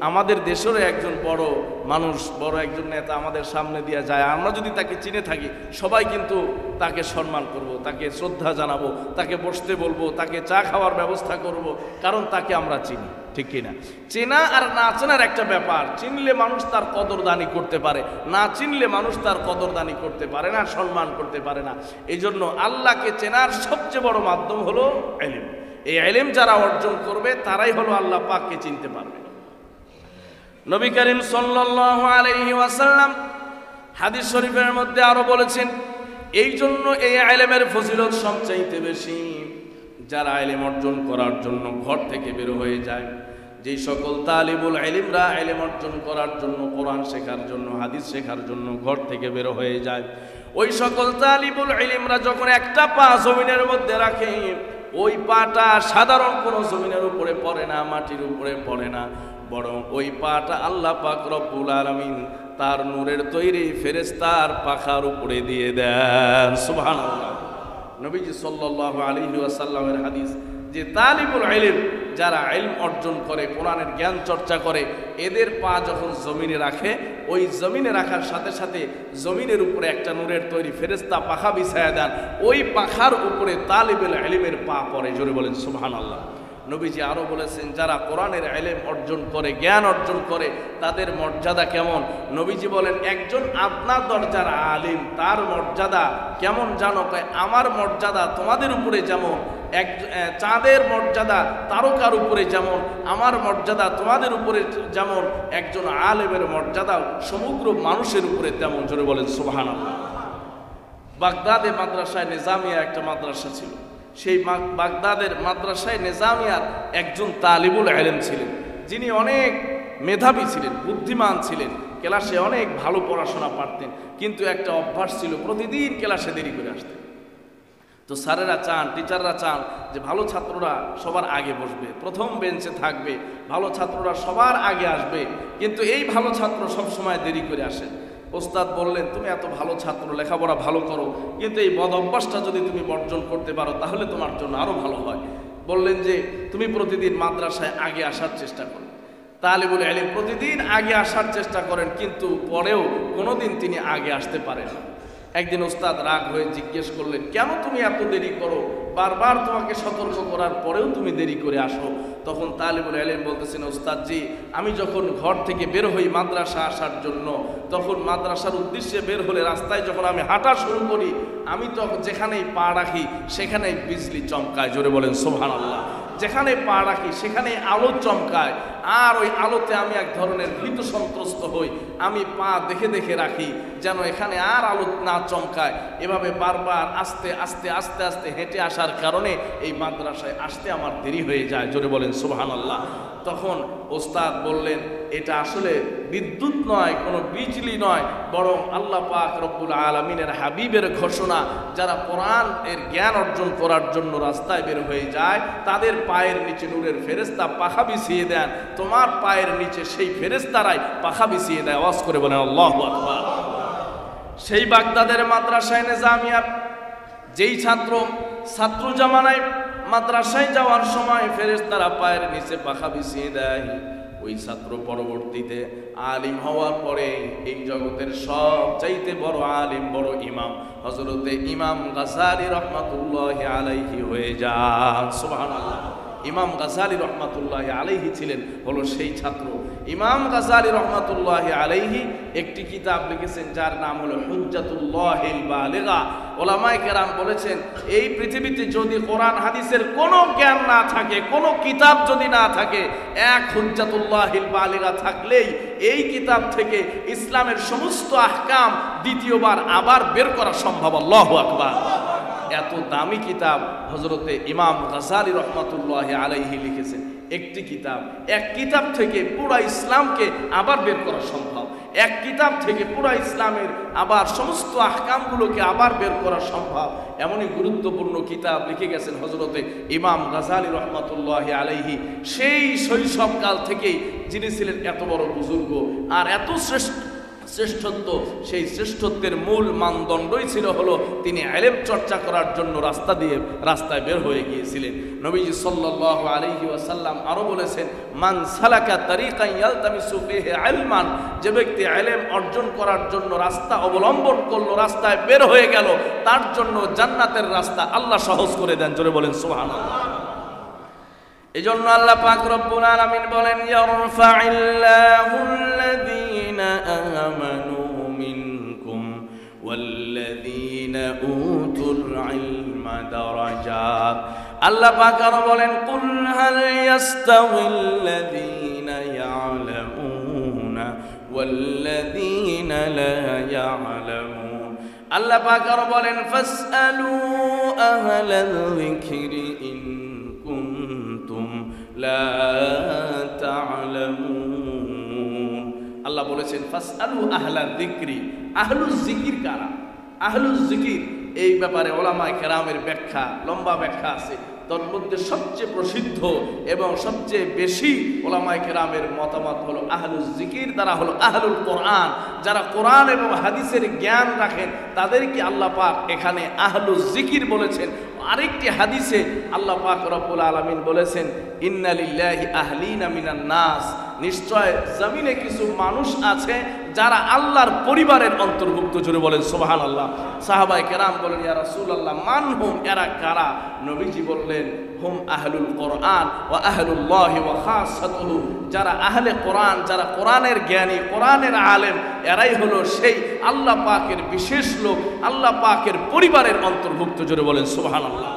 আমাদের দেশেরও একজন বড় মানুষ, বড় একজন নেতা আমাদের সামনে দিয়ে যায়, আমরা যদি তাকে চিনে থাকি, সবাই কিন্তু তাকে সম্মান করব, তাকে শ্রদ্ধা জানাবো, তাকে বসতে বলবো, তাকে চা খাওয়ার ব্যবস্থা করব, কারণ তাকে আমরা চিনি। ঠিক কিনা? চেনা আর না চেনার একটা ব্যাপার। চিনলে মানুষ তার কদরদানি করতে পারে, না চিনলে মানুষ তার কদরদানি করতে পারে না, সম্মান করতে পারে না। এই জন্য আল্লাহকে চেনার সবচেয়ে বড় মাধ্যম হলো ইলম। এই ইলম যারা অর্জন করবে, তারাই হলো আল্লাহ পাককে চিনতে পারবে। নবী করিম সাল্লাল্লাহু আলাইহি ওয়াসাল্লাম হাদিস শরীফের মধ্যে আরো বলেছেন, এই জন্য এই ইলমের ফজিলত সবচাইতে বেশি যারা ইলম অর্জন করার জন্য ঘর থেকে বের হয়ে যায়। যেই সকল তালিবুল ইলমরা ইলম অর্জন করার জন্য, কোরআন শেখার জন্য, হাদিস শেখার জন্য ঘর থেকে বের হয়ে যায়, ওই সকল তালিবুল ইলমরা যখন একটা পা জমিনের মধ্যে রাখে, ওই পাটা সাধারণ কোনো জমিনের উপরে পড়ে না, মাটির উপরে পড়ে না, বরং ওই পাটা আল্লাহ পাক রব্বুল আলামিন তার নূরের তৈরি ফেরেশতার পাখার উপরে দিয়ে দেন। সুবহানাল্লাহ। নবীজি সাল্লাল্লাহু আলাইহি ওয়াসাল্লামের হাদিস যে তালিবুল ইলম, যারা ইলম অর্জন করে, কোরআনের জ্ঞান চর্চা করে, এদের পা যখন জমিনে রাখে, ওই জমিনে রাখার সাথে সাথে জমিনের উপরে একটা নূরের তৈরি ফেরেশতা পাখা বিছায়া দেন, ওই পাখার উপরে তালিবুল ইলমের পা পড়ে। জোরে বলেন সুবহানাল্লাহ। নবীজি আরো বলেছেন, যারা কোরআনের ইলম অর্জন করে, জ্ঞান অর্জন করে, তাদের মর্যাদা কেমন? নবীজি বলেন, একজন আপনার দরজার আলিম, তার মর্যাদা কেমন জানো? আমার মর্যাদা তোমাদের উপরে যেমন, চাঁদের মর্যাদা তারকার উপরে যেমন, আমার মর্যাদা তোমাদের উপরে যেমন, একজন আলেমের মর্যাদা সমগ্র মানুষের উপরে তেমন। জোরে বলেন সুবহানাল্লাহ। বাগদাদে মাদ্রাসায় নিজামিয়া একটা মাদ্রাসা ছিল, সেই বাগদাদের মাদ্রাসায় নিজামিয়ার একজন তালিবুল ইলম ছিলেন, যিনি অনেক মেধাবী ছিলেন, বুদ্ধিমান ছিলেন, ক্লাসে অনেক ভালো পড়াশোনা পারতেন, কিন্তু একটা অভ্যাস ছিল, প্রতিদিন ক্লাসে দেরি করে আসতেন। তো স্যারেরা চান, টিচাররা চান যে ভালো ছাত্ররা সবার আগে বসবে, প্রথম বেঞ্চে থাকবে, ভালো ছাত্ররা সবার আগে আসবে, কিন্তু এই ভালো ছাত্র সব সময় দেরি করে আসে। ওস্তাদ বললেন, তুমি এত ভালো ছাত্র, লেখাপড়া ভালো করো, কিন্তু এই বদ অভ্যাসটা যদি তুমি বর্জন করতে পারো, তাহলে তোমার জন্য আরো ভালো হয়। বললেন যে তুমি প্রতিদিন মাদ্রাসায় আগে আসার চেষ্টা করো। তালিবুল ইলম প্রতিদিন আগে আসার চেষ্টা করেন, কিন্তু পরেও কোনোদিন তিনি আগে আসতে পারেন না। একদিন ওস্তাদ রাগ হয়ে জিজ্ঞেস করলেন, কেন তুমি এত দেরি করো? বারবার তোমাকে সতর্ক করার পরেও তুমি দেরি করে আসো। তখন তালিবুল ইলম বলতেছেন, ওস্তাদ জি, আমি যখন ঘর থেকে বের হই মাদ্রাসা আসার জন্য, তখন মাদ্রাসার উদ্দেশ্যে বের হলে রাস্তায় যখন আমি হাঁটা শুরু করি, আমি তখন যেখানেই পা রাখি সেখানেই বিজলি চমকায়। জোরে বলেন সুবহানাল্লাহ। যেখানে পা রাখি সেখানে আলো চমকায়, আর ওই আলোতে আমি এক ধরনের ভীত সন্ত্রস্ত হই। আমি পা দেখে দেখে রাখি যেন এখানে আর আলো না চমকায়। এভাবে বারবার আস্তে আস্তে আস্তে আস্তে হেঁটে আসার কারণে এই মাদ্রাসায় আসতে আমার দেরি হয়ে যায়। জোরে বলেন সুবহানাল্লাহ। তখন ওস্তাদ বললেন, এটা আসলে বিদ্যুৎ নয়, কোনো বিজলি নয়, বরং আল্লাহ পাক রব্বুল আলামিনের হাবিবের ঘোষণা। যারা কোরআন এর জ্ঞান অর্জন করার জন্য রাস্তায় বের হয়ে যায়, তাদের পায়ের নিচে নূরের ফেরেশতা পাখা বিছিয়ে দেন। তোমার পায়ের নিচে সেই ফেরেশতারাই পাখা বিছিয়ে দেয়। আওয়াজ করে বলেন আল্লাহু আকবার। সেই বাগদাদের মাদ্রাসায়ে নিজামিয়ার যেই ছাত্র জামানায় মাদ্রাসায় যাওয়ার সময় ফেরেশতারা পায়ের নিচে পাখা বিছিয়ে দেয়, ওই ছাত্র পরবর্তীতে আলিম হওয়ার পরে এই জগতের সবচাইতে বড় আলিম, বড় ইমাম হযরতে ইমাম গাযালি রাহমাতুল্লাহি আলাইহি হয়ে যান। সুবহানাল্লাহ। ইমাম গাযালি রহমাতুল্লাহি আলাইহি ছিলেন হলো সেই ছাত্র। ইমাম গাযালি রহমাতুল্লাহি আলাইহি একটি কিতাব লিখেছেন যার নাম হলো হুজ্জাতুল্লাহিল বালিগা। ওলামায়ে কেরাম বলেছেন, এই পৃথিবীতে যদি কোরআন হাদিসের কোনো জ্ঞান না থাকে, কোনো কিতাব যদি না থাকে, এক হুজ্জাতুল্লাহিল বালিগা থাকলেই এই কিতাব থেকে ইসলামের সমস্ত আহকাম দ্বিতীয়বার আবার বের করা সম্ভব। আল্লাহু আকবার। এত দামি কিতাব হযরতে ইমাম গাযালি রাহমাতুল্লাহি আলাইহি লিখেছেন। একটি কিতাব, এক কিতাব থেকে পুরো ইসলামকে আবার বের করা সম্ভব। এক কিতাব থেকে পুরো ইসলামের আবার সমস্ত আহকামগুলোকে আবার বের করা সম্ভব। এমনই গুরুত্বপূর্ণ কিতাব লিখে গেছেন হযরতে ইমাম গাযালি রাহমাতুল্লাহি আলাইহি। সেই শৈশবকাল থেকেই যিনি ছিলেন এত বড় বুজুর্গ আর এত শ্রেষ্ঠত্ব, সেই শ্রেষ্ঠত্বের মূল মানদণ্ডই ছিল হলো তিনি ইলম চর্চা করার জন্য রাস্তায় বের হয়ে গিয়েছিলেন। নবীজি সাল্লাল্লাহু আলাইহি ওয়াসাল্লাম আরো বলেছেন, মান সালাকা তারিকান ইয়ালতামিসু ফিহি ইলমান, যে ব্যক্তি ইলম অর্জন করার জন্য রাস্তা অবলম্বন করলো, রাস্তায় বের হয়ে গেল, তার জন্য জান্নাতের রাস্তা আল্লাহ সহজ করে দেন। জোরে বলেন সুবহানাল্লাহ। এজন্য আল্লাহ পাক রব্বুল আলামিন বলেন, ইয়ারফাইল্লাহুল্লাযীনা আমানু মিনকুম ওয়াল্লাযীনা উতুল ইলমা দারাজাত। আল্লাহ পাক আরো বলেন, কুল হাল ইয়াস্তাউিল্লাযীনা ইয়ালামুনা ওয়াল্লাযীনা লা ইয়ালামুন। আল্লাহ পাক আরো বলেন, ফাসআলু আহলাল যিকরি ইন কুনতুম লা তা'লামুন। আল্লাহ বলেছেন, ফাসআলু আহলাল যিকরি। আহলুজ যিকির কারা? আহলুজ যিকির এই ব্যাপারে ওলামায়ে কেরামের ব্যাখ্যা, লম্বা ব্যাখ্যা আছে। তার মধ্যে সবচেয়ে প্রসিদ্ধ এবং সবচেয়ে বেশি ওলামায়ে কেরামের মতামত হলো আহলুজ যিকির দ্বারা হলো আহলুল কোরআন। যারা কোরআন এবং হাদিসের জ্ঞান রাখেন তাদেরকে আল্লাহ পাক এখানে আহলুজ যিকির বলেছেন। আরেকটি হাদিসে আল্লাহ পাক রব্বুল আলামিন বলেছেন, ইন্না লিল্লাহি আহলিনা মিনান নাস, নিশ্চয় জমিনে কিছু মানুষ আছে যারা আল্লাহর পরিবারের অন্তর্ভুক্ত। জোরে বলেন সুবহানাল্লাহ। সাহাবায়ে কেরাম বলেন, ইয়া রাসূলুল্লাহ মান হুম, এরা কারা? নবীজি বললেন, হুম আহলুল কোরআন ওয়া আহলুল্লাহি ওয়া খাসাতুহু। যারা আহলে কোরআন, যারা কোরআনের জ্ঞানী, কোরআনের আলেম, এরাই হলো সেই আল্লাহ পাকের বিশেষ লোক, আল্লাহ পাকের পরিবারের অন্তর্ভুক্ত। জোরে বলেন সুবহানাল্লাহ।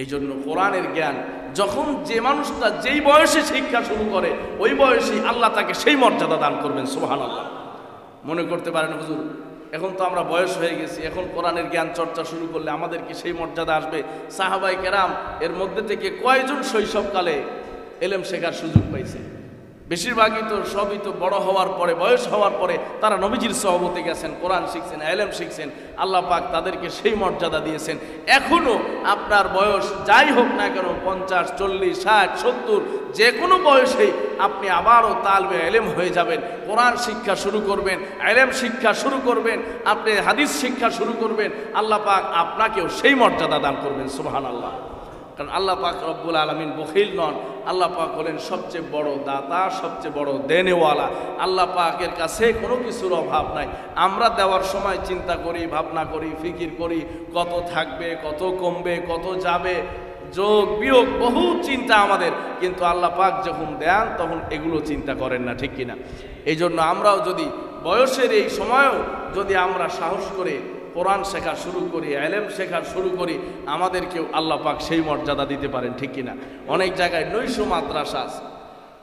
এই জন্য কোরআনের জ্ঞান যখন যে মানুষটা যেই বয়সে শিক্ষা শুরু করে, ওই বয়সেই আল্লাহ তাকে সেই মর্যাদা দান করবেন। সুবহানাল্লাহ। মনে করতে পারেন, হুজুর এখন তো আমরা বয়স হয়ে গেছি, এখন কোরআনের জ্ঞান চর্চা শুরু করলে আমাদের কি সেই মর্যাদা আসবে? সাহাবায়ে কেরাম এর মধ্যে থেকে কয়জন শৈশবকালে ইলম শেখার সুযোগ পাইছে? বেশিরভাগই তো সবই তো বড় হওয়ার পরে, বয়স হওয়ার পরে তারা নবীজির সহবতে গেছেন, কোরআন শিখছেন, ইলম শিখছেন। আল্লাহ পাক তাদেরকে সেই মর্যাদা দিয়েছেন। এখনো আপনার বয়স যাই হোক না কেন, 50, 40, 60, 70, যে কোনো বয়সেই আপনি আবারও তালবে ইলম হয়ে যাবেন। কোরআন শিক্ষা শুরু করবেন, ইলম শিক্ষা শুরু করবেন, আপনি হাদিস শিক্ষা শুরু করবেন। আল্লাহ পাক আপনাকেও সেই মর্যাদা দান করবেন। সুবহানাল্লাহ। কারণ আল্লাহ পাক রব্বুল আলামিন বখিল নন। আল্লাহ পাক হলেন সবচেয়ে বড় দাতা, সবচেয়ে বড় দেনেওয়ালা। আল্লাহ পাকের কাছে কোনো কিছুর অভাব নাই। আমরা দেওয়ার সময় চিন্তা করি, ভাবনা করি, ফিকির করি, কত থাকবে, কত কমবে, কত যাবে। যোগ বিয়োগ বহু চিন্তা আমাদের, কিন্তু আল্লাহ পাক যখন দেন তখন এগুলো চিন্তা করেন না, ঠিক কিনা? এই জন্য আমরাও যদি বয়সের এই সময়েও যদি আমরা সাহস করে কোরআন শেখা শুরু করি, ইলম শেখা শুরু করি, আমাদেরকেও আল্লাহ পাক সেই মর্যাদা দিতে পারেন, ঠিক কিনা? অনেক জায়গায় নৈশ মাদ্রাসা আছে,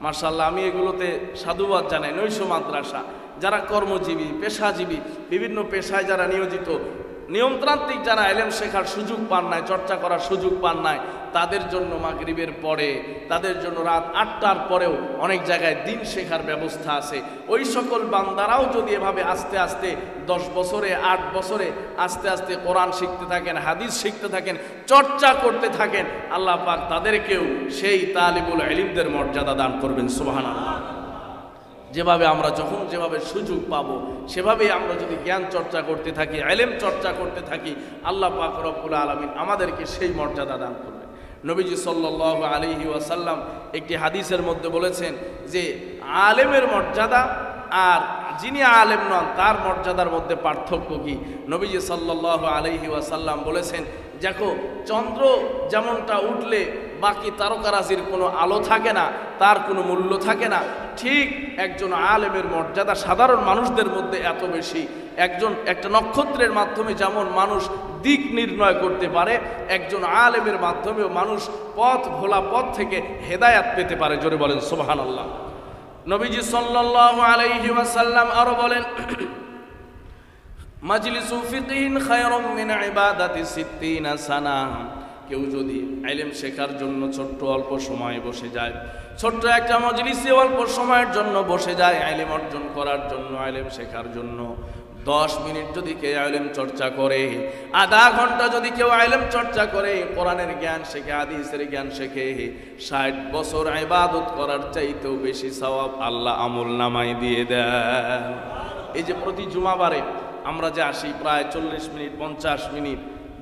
মাশাআল্লাহ, আমি এগুলোতে সাধুবাদ জানাই। নৈশ মাদ্রাসা, যারা কর্মজীবী, পেশাজীবী, বিভিন্ন পেশায় যারা নিয়োজিত, নিয়মতান্ত্রিক যারা ইলম শেখার সুযোগ পান নাই, চর্চা করার সুযোগ পান নাই, তাদের জন্য মাগরিবের পরে, তাদের জন্য রাত 8টার পরেও অনেক জায়গায় দিন শেখার ব্যবস্থা আছে। ওই সকল বান্দারাও যদি এভাবে আস্তে আস্তে 10 বছরে 8 বছরে আস্তে আস্তে কোরআন শিখতে থাকেন, হাদিস শিখতে থাকেন, চর্চা করতে থাকেন, আল্লাহ পাক তাদেরকেও সেই তালিবুল ইলমদের মর্যাদা দান করবেন, সুবহানাল্লাহ। যেভাবে আমরা যখন যেভাবে সুযোগ পাবো সেভাবেই আমরা যদি জ্ঞান চর্চা করতে থাকি, ইলম চর্চা করতে থাকি, আল্লাহ পাক রব্বুল আলামিন আমাদেরকে সেই মর্যাদা দান করবেন। নবীজি সাল্লাল্লাহু আলাইহি ওয়াসাল্লাম একটি হাদিসের মধ্যে বলেছেন যে আলেমের মর্যাদা আর যিনি আলেম নন তার মর্যাদার মধ্যে পার্থক্য কি? নবীজি সাল্লাল্লাহু আলাইহি ওয়াসাল্লাম বলেছেন, দেখো চন্দ্র যেমনটা উঠলে বাকি তারকারাজির কোনো আলো থাকে না, তার কোনো মূল্য থাকে না, ঠিক একজন আলেমের মর্যাদা সাধারণ মানুষদের মধ্যে এত বেশি। একটা নক্ষত্রের মাধ্যমে যেমন মানুষ দিক নির্ণয় করতে পারে, একজন আলেমের মাধ্যমেও মানুষ ভোলা পথ থেকে হেদায়াত পেতে পারে। জোরে বলেন সুবহানাল্লাহ। নবীজি সাল্লাল্লাহু আলাইহি ওয়াসাল্লাম আরো বলেন, মাজলিসু ফিকহিন খায়রুম মিন ইবাদাতি 60 সানা। কেউ যদি ইলম শেখার জন্য ছোট্ট অল্প সময় বসে যায়, ছোট্ট একটা মজলিসে অল্প সময়ের জন্য বসে যায় ইলম অর্জন করার জন্য, ইলম শেখার জন্য, 10 মিনিট যদি কেউ ইলম চর্চা করে, আধা ঘন্টা যদি কেউ ইলম চর্চা করে, কোরআনের জ্ঞান শেখে, হাদিসের জ্ঞান শেখে, 60 বছর ইবাদত করার চাইতেও বেশি সওয়াব আল্লাহ আমল নামায় দিয়ে দেয়। এই যে প্রতি জুমাবারে আমরা যে আসি, প্রায় 40 মিনিট 50 মিনিট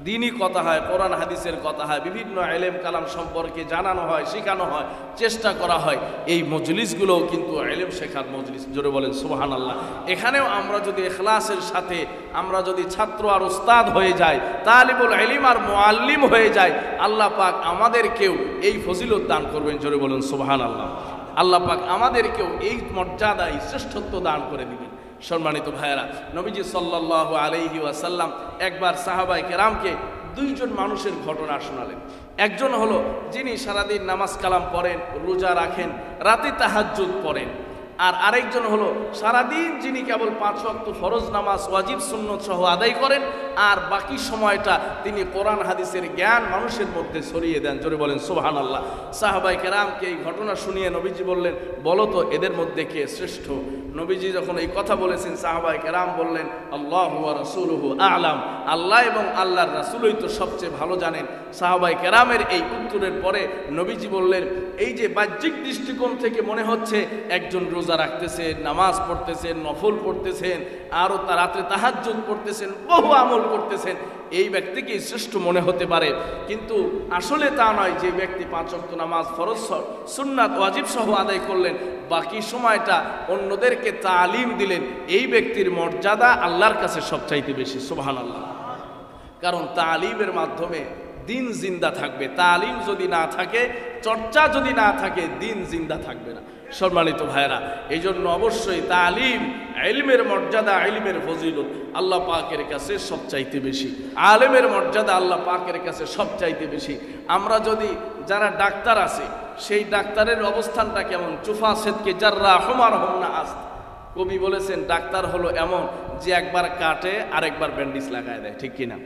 দিনই কথা হয়, কোরআন হাদিসের কথা হয়, বিভিন্ন ইলম কালাম সম্পর্কে জানানো হয়, শেখানো হয়, চেষ্টা করা হয়। এই মজলিসগুলোও কিন্তু ইলম শেখার মজলিস। জোরে বলেন সুবহানাল্লাহ। এখানেও আমরা যদি ইখলাসের সাথে আমরা যদি ছাত্র আর উস্তাদ হয়ে যাই, তালিবুল ইলম আর মুআল্লিম হয়ে যায়, আল্লাহ পাক আমাদেরকেও এই ফজিলত দান করবেন। জোরে বলেন সুবহানাল্লাহ। আল্লাহ পাক আমাদেরকেও এই মর্যাদায় শ্রেষ্ঠত্ব দান করে দিবেন। সম্মানিত ভাইয়েরা, নবীজি সাল্লাল্লাহু আলাইহি ওয়াসাল্লাম একবার সাহাবায়ে কেরামকে 2 জন মানুষের ঘটনা শোনালেন। একজন হলো যিনি সারাদিন নামাজ কালাম পড়েন, রোজা রাখেন, রাতে তাহাজ্জুদ পড়েন, আর আরেকজন হলো সারাদিন যিনি কেবল 5 ওয়াক্ত ফরজ নামাজ ওয়াজিব সুন্নত সহ আদায় করেন, আর বাকি সময়টা তিনি কোরআন হাদিসের জ্ঞান মানুষের মধ্যে ছড়িয়ে দেন। জোরে বলেন সুবহানাল্লাহ। সাহাবায়ে কেরামকে এই ঘটনা শুনিয়ে নবীজি বললেন, বলো তো এদের মধ্যে কে শ্রেষ্ঠ? নবীজি যখন এই কথা বলেছেন, সাহাবায়ে কেরাম বললেন, আল্লাহু ওয়া রাসূলুহু আ'লাম, আল্লাহ এবং আল্লাহর রাসূলই তো সবচেয়ে ভালো জানেন। সাহাবায়ে কেরামের এই উত্তরের পরে নবীজি বললেন, এই যে বাহ্যিক দৃষ্টিকোণ থেকে মনে হচ্ছে একজন রোজা রাখতেছেন, নামাজ পড়তেছেন, নফল পড়তেছেন, আরও রাতে তাহাজ্জুদ পড়তেছেন, বহু আমল করতেছেন, এই ব্যক্তিকে শ্রেষ্ঠ মনে হতে পারে, কিন্তু আসলে তা নয়। যে ব্যক্তি 5 ওয়াক্ত নামাজ ফরজ সুন্নাত ওয়াজিব সহ আদায় করলেন, বাকি সময়টা অন্যদেরকে তালিম দিলেন, এই ব্যক্তির মর্যাদা আল্লাহর কাছে সবচাইতে বেশি। সুবহানাল্লাহ। কারণ তালিমের মাধ্যমে দিন জিন্দা থাকবে। তালিম যদি না থাকে, চর্চা যদি না থাকে, দিন জিন্দা থাকবে না। সম্মানিত ভাইরা, এই জন্য অবশ্যই তালিম, ইলমের মর্যাদা, ইলমের ফজিলত আল্লাহ পাকের কাছে সবচাইতে বেশি। আলেমের মর্যাদা আল্লাহ পাকের কাছে সবচাইতে বেশি। আমরা যদি যারা ডাক্তার আছে, সেই ডাক্তারের অবস্থানটা কেমন? চুফা সেদকে জাররা হুমার হুমনা আস্ত। কবি বলেছেন, ডাক্তার হলো এমন যে একবার কাটে আর একবার ব্যান্ডেজ লাগায় দেয়, ঠিক কিনা?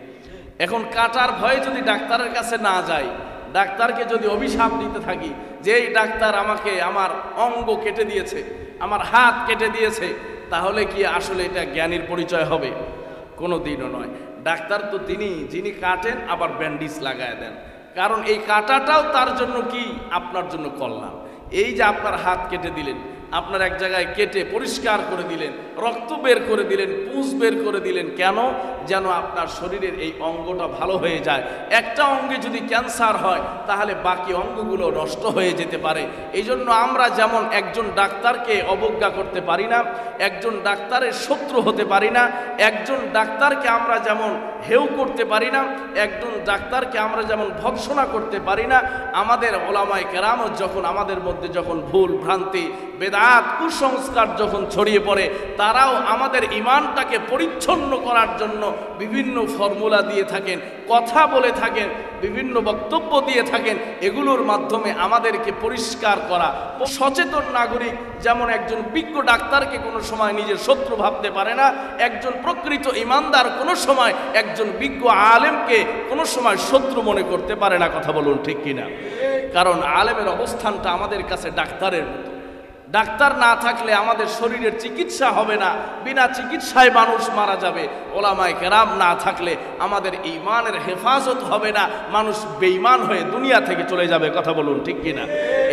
এখন কাটার ভয়ে যদি ডাক্তারের কাছে না যাই, ডাক্তারকে যদি অভিশাপ দিতে থাকি যে এই ডাক্তার আমাকে আমার অঙ্গ কেটে দিয়েছে, আমার হাত কেটে দিয়েছে, তাহলে কি আসলে এটা জ্ঞানীর পরিচয় হবে? কোনো দিনও নয়। ডাক্তার তো তিনি যিনি কাটেন আবার ব্যান্ডেজ লাগায় দেন, কারণ এই কাটাটাও তার জন্য কি? আপনার জন্য কল্যাণ। এই যে আপনার হাত কেটে দিলেন, আপনার এক জায়গায় কেটে পরিষ্কার করে দিলেন, রক্ত বের করে দিলেন, পুঁজ বের করে দিলেন, কেন? যেন আপনার শরীরের এই অঙ্গটা ভালো হয়ে যায়। একটা অঙ্গে যদি ক্যান্সার হয় তাহলে বাকি অঙ্গগুলো নষ্ট হয়ে যেতে পারে। এই জন্য আমরা যেমন একজন ডাক্তারকে অবজ্ঞা করতে পারি না, একজন ডাক্তারের শত্রু হতে পারি না, একজন ডাক্তারকে আমরা যেমন হেউ করতে পারি না, একজন ডাক্তারকে আমরা যেমন ভৎসনা করতে পারি না, আমাদের ওলামায়ে কেরামত যখন আমাদের মধ্যে যখন ভুল ভ্রান্তি, বেদাত, কুসংস্কার যখন ছড়িয়ে পড়ে, তারাও আমাদের ঈমানটাকে পরিচ্ছন্ন করার জন্য বিভিন্ন ফর্মুলা দিয়ে থাকেন, কথা বলে থাকেন, বিভিন্ন বক্তব্য দিয়ে থাকেন। এগুলোর মাধ্যমে আমাদেরকে পরিষ্কার করা। সচেতন নাগরিক যেমন একজন বিজ্ঞ ডাক্তারকে কোনো সময় নিজের শত্রু ভাবতে পারে না, একজন প্রকৃত ঈমানদার কোনো সময় একজন বিজ্ঞ আলেমকে কোনো সময় শত্রু মনে করতে পারে না। কথা বলুন ঠিক কিনা? কারণ আলেমের অবস্থানটা আমাদের কাছে ডাক্তারের মতো। ডাক্তার না থাকলে আমাদের শরীরের চিকিৎসা হবে না, বিনা চিকিৎসায় মানুষ মারা যাবে। ওলামায়ে কেরাম না থাকলে আমাদের ঈমানের হেফাজত হবে না, মানুষ বেঈমান হয়ে দুনিয়া থেকে চলে যাবে। কথা বলুন ঠিক কিনা?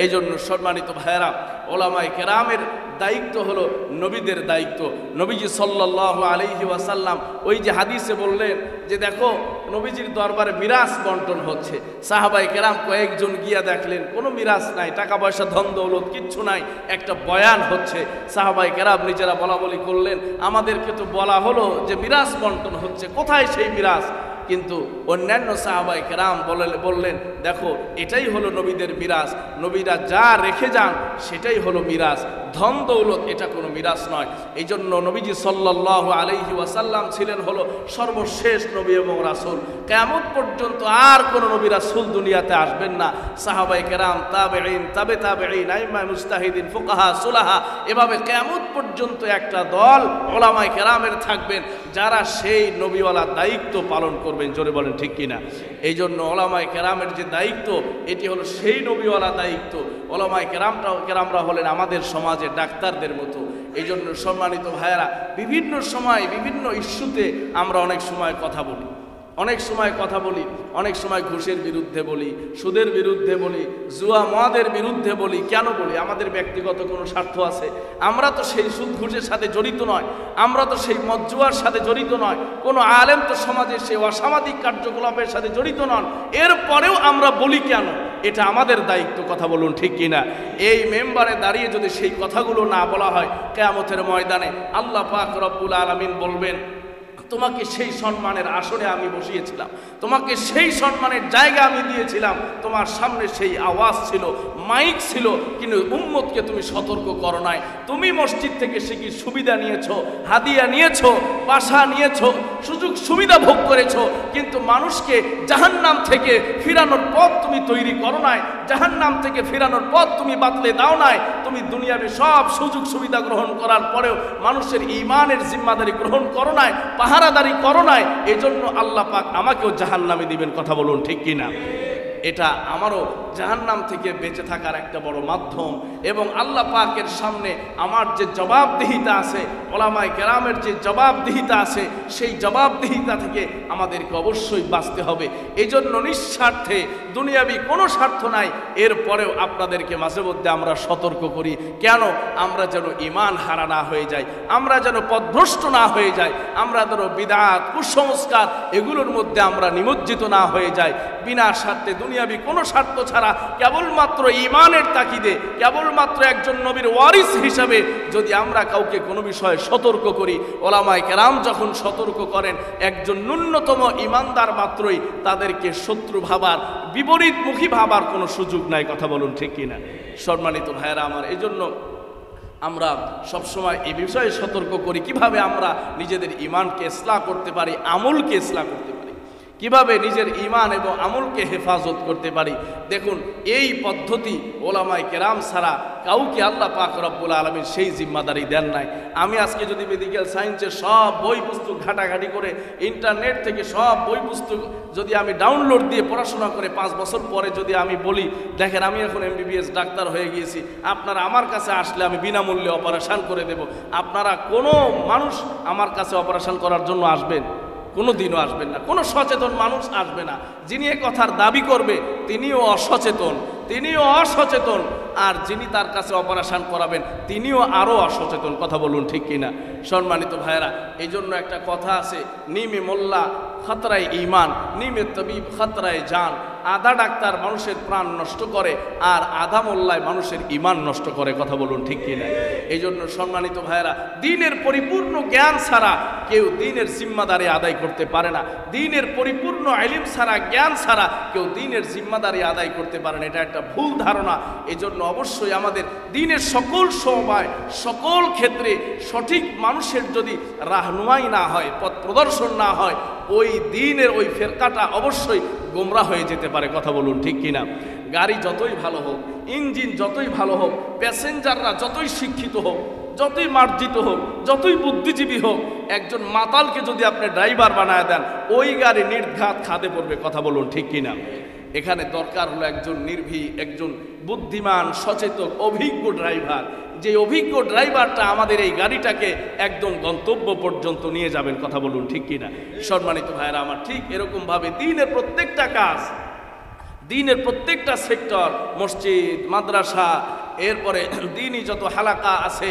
এই জন্য সম্মানিত ভাইয়েরা, ওলামায়ে কেরামের দায়িত্ব হলো নবীদের দায়িত্ব। নবীজি সাল্লাল্লাহু আলাইহি ওয়াসাল্লাম ওই যে হাদিসে বললেন যে দেখো নবীজির দরবারে মিরাজ বন্টন হচ্ছে। সাহাবায়ে কেরাম কয়েকজন গিয়া দেখলেন কোনো মিরাজ নাই, টাকা পয়সা ধন দৌলত কিচ্ছু নাই, একটা বয়ান হচ্ছে। সাহাবায়ে কেরাম নিজেরা বলা বলি করলেন, আমাদেরকে তো বলা হলো যে মিরাজ বন্টন হচ্ছে, কোথায় সেই মিরাজ? কিন্তু অন্যান্য সাহাবায়ে কেরাম বললেন দেখো এটাই হলো নবীদের মিরাজ, নবীরা যা রেখে যান সেটাই হলো মিরাজ, ধন দৌলত এটা কোনো মিরাজ নয়। এই জন্য নবীজি সাল্লাল্লাহু আলাইহি ওয়াসাল্লাম ছিলেন হলো সর্বশেষ নবী এবং রাসূল। কিয়ামত পর্যন্ত আর কোনো নবী রাসূল দুনিয়াতে আসবেন না। সাহাবায়ে কেরাম, তাবেঈন, তাবে তাবেঈন, আইম্মা মুজতাহিদিন, ফুকাহা, সুলাহা, এভাবে কিয়ামত পর্যন্ত একটা দল ওলামায়ে কেরামের থাকবেন যারা সেই নবীওয়ালা দায়িত্ব পালন করবেন। জোরে বলেন ঠিক কিনা? এই জন্য ওলামায়ে কেরামের যে দায়িত্ব এটি হলো সেই নবীওয়ালা দায়িত্ব। ওলামায়ে কেরামরা হলেন আমাদের সমাজে ডাক্তারদের মতো। এই জন্য সম্মানিত ভাইয়েরা, বিভিন্ন সময় বিভিন্ন ইস্যুতে আমরা অনেক সময় কথা বলি, অনেক সময় ঘুষের বিরুদ্ধে বলি, সুদের বিরুদ্ধে বলি, জুয়া মদের বিরুদ্ধে বলি। কেন বলি? আমাদের ব্যক্তিগত কোনো স্বার্থ আছে? আমরা তো সেই সুদ ঘুষের সাথে জড়িত নয়, আমরা তো সেই মদ জুয়ার সাথে জড়িত নয়, কোনো আলেম তো সমাজের সেই অসামাজিক কার্যকলাপের সাথে জড়িত নন। এরপরেও আমরা বলি কেন? এটা আমাদের দায়িত্ব। কথা বলুন ঠিক কিনা? এই মেম্বারে দাঁড়িয়ে যদি সেই কথাগুলো না বলা হয়, কিয়ামতের ময়দানে আল্লাহ পাক রব্বুল আলামিন বলবেন তোমাকে সেই সম্মানের আসরে আমি বসিয়েছিলাম, তোমাকে সেই সম্মানের জায়গা আমি দিয়েছিলাম, তোমার সামনে সেই আওয়াজ ছিল, মাইক ছিল, কিন্তু উম্মতকে তুমি সতর্ক করো নাই। তুমি মসজিদ থেকে কি সুবিধা নিয়েছো, হাদিয়া নিয়েছো, বাসা নিয়েছো, সুযোগ সুবিধা ভোগ করেছো, কিন্তু মানুষকে জাহান্নাম থেকে ফিরানোর পথ তুমি তৈরি করো নাই, জাহান্নাম থেকে ফিরানোর পথ তুমি বাতলে দাও নাই। তুমি দুনিয়ার সব সুযোগ সুবিধা গ্রহণ করার পরেও মানুষের ঈমানের জিম্মাদারি গ্রহণ করো নাই, পাহারাদারি করো নাই। এজন্য আল্লাহ পাক আমাকেও জাহান্নামে দিবেন। কথা বলুন ঠিক কিনা? এটা আমারও জাহান্নাম থেকে বেঁচে থাকার একটা বড় মাধ্যম। এবং আল্লাহ পাকের সামনে আমার যে জবাবদিহিতা আছে, ওলামায়ে কেরামের যে জবাবদিহিতা আছে, সেই জবাবদিহিতা থেকে আমাদেরকে অবশ্যই বাঁচতে হবে। এই জন্য নিঃস্বার্থে, দুনিয়াবি কোনো স্বার্থ নাই, এরপরেও আপনাদেরকে মাঝে মধ্যে আমরা সতর্ক করি। কেন? আমরা যেন ঈমান হারা না হয়ে যাই, আমরা যেন পথভ্রষ্ট না হয়ে যাই, আমরা যেন বিদআত, কুসংস্কার এগুলোর মধ্যে আমরা নিমজ্জিত না হয়ে যাই। বিনা স্বার্থে, দুনিয়াবি কোনো স্বার্থ ছাড়া কেবলমাত্র ঈমানের তাকিদে, কেবলমাত্র একজন নবীর ওয়ারিস হিসাবে যদি আমরা কাউকে কোনো বিষয়ে সতর্ক করি, ওলামায়ে কেরাম যখন সতর্ক করেন, একজন ন্যূনতম ঈমানদার মাত্রই তাদেরকে শত্রু ভাবার, বিপরীতমুখী ভাবার কোনো সুযোগ নাই। কথা বলুন ঠিক কিনা? সম্মানিত ভাইয়েরা আমার, এই জন্য আমরা সবসময় এই বিষয়ে সতর্ক করি কিভাবে আমরা নিজেদের ঈমানকে ইসলাহ করতে পারি, আমলকে ইসলাহ করতে পারি, কিভাবে নিজের ঈমান এবং আমলকে হেফাজত করতে পারি। দেখুন, এই পদ্ধতি ওলামায়ে কেরাম ছাড়া কাউকে আল্লাহ পাক রব্বুল আলামিন সেই জিম্মাদারি দেন নাই। আমি আজকে যদি মেডিকেল সায়েন্সের সব বই পুস্তক ঘাটাঘাটি করে ইন্টারনেট থেকে সব বই পুস্তক যদি আমি ডাউনলোড দিয়ে পড়াশোনা করে 5 বছর পরে যদি আমি বলি দেখেন আমি এখন MBBS ডাক্তার হয়ে গিয়েছি, আপনারা আমার কাছে আসলে আমি বিনামূল্যে অপারেশন করে দেব, আপনারা কোনো মানুষ আমার কাছে অপারেশন করার জন্য আসবেন? কোনো দিনও আসবেন না। কোনো সচেতন মানুষ আসবে না। যিনি এ কথার দাবি করবে তিনিও অসচেতন, তিনিও অসচেতন, আর যিনি তার কাছে অপারেশন করাবেন তিনিও আরও অসচেতন। কথা বলুন ঠিক কিনা? সম্মানিত ভাইয়েরা, এই জন্য একটা কথা আছে, নিমে মোল্লা খতরায় ঈমান, নিমে তবিব খতরায় জান। আধা ডাক্তার মানুষের প্রাণ নষ্ট করে, আর আধা মোল্লায় মানুষের ঈমান নষ্ট করে। কথা বলুন ঠিক কিনা? এই জন্য সম্মানিত ভাইয়েরা, দিনের পরিপূর্ণ জ্ঞান ছাড়া কেউ দিনের জিম্মাদারি আদায় করতে পারে না। দিনের পরিপূর্ণ ইলম ছাড়া, জ্ঞান ছাড়া কেউ দিনের জিম্মাদারি আদায় করতে পারে না। এটা একটা ভুল ধারণা। এই জন্য অবশ্যই আমাদের দিনের সকল সময়, সকল ক্ষেত্রে সঠিক মানুষের যদি রাহনুমাই না হয়, পথ প্রদর্শন না হয়, ওই দিনের ওই ফেরকাটা অবশ্যই গোমরা হয়ে যেতে পারে। কথা বলুন ঠিক কিনা? গাড়ি যতই ভালো হোক, ইঞ্জিন যতই ভালো হোক, প্যাসেঞ্জাররা যতই শিক্ষিত হোক, যতই মার্জিত হোক, যতই বুদ্ধিজীবী হোক, একজন মাতালকে যদি আপনি ড্রাইভার বানায় দেন, ওই গাড়ি নির্ঘাত খাদে পড়বে। কথা বলুন ঠিক কিনা? এখানে দরকার হলো একজন নির্ভীক, একজন বুদ্ধিমান, সচেতন, অভিজ্ঞ ড্রাইভার। যে অভিজ্ঞ ড্রাইভারটা আমাদের এই গাড়িটাকে একদম গন্তব্য পর্যন্ত নিয়ে যাবেন। কথা বলুন ঠিক কিনা? সম্মানিত ভাইয়েরা আমার, ঠিক এরকমভাবে দিনের প্রত্যেকটা কাজ, দিনের প্রত্যেকটা সেক্টর, মসজিদ, মাদ্রাসা, এরপরে দিনই যত হালাকা আছে,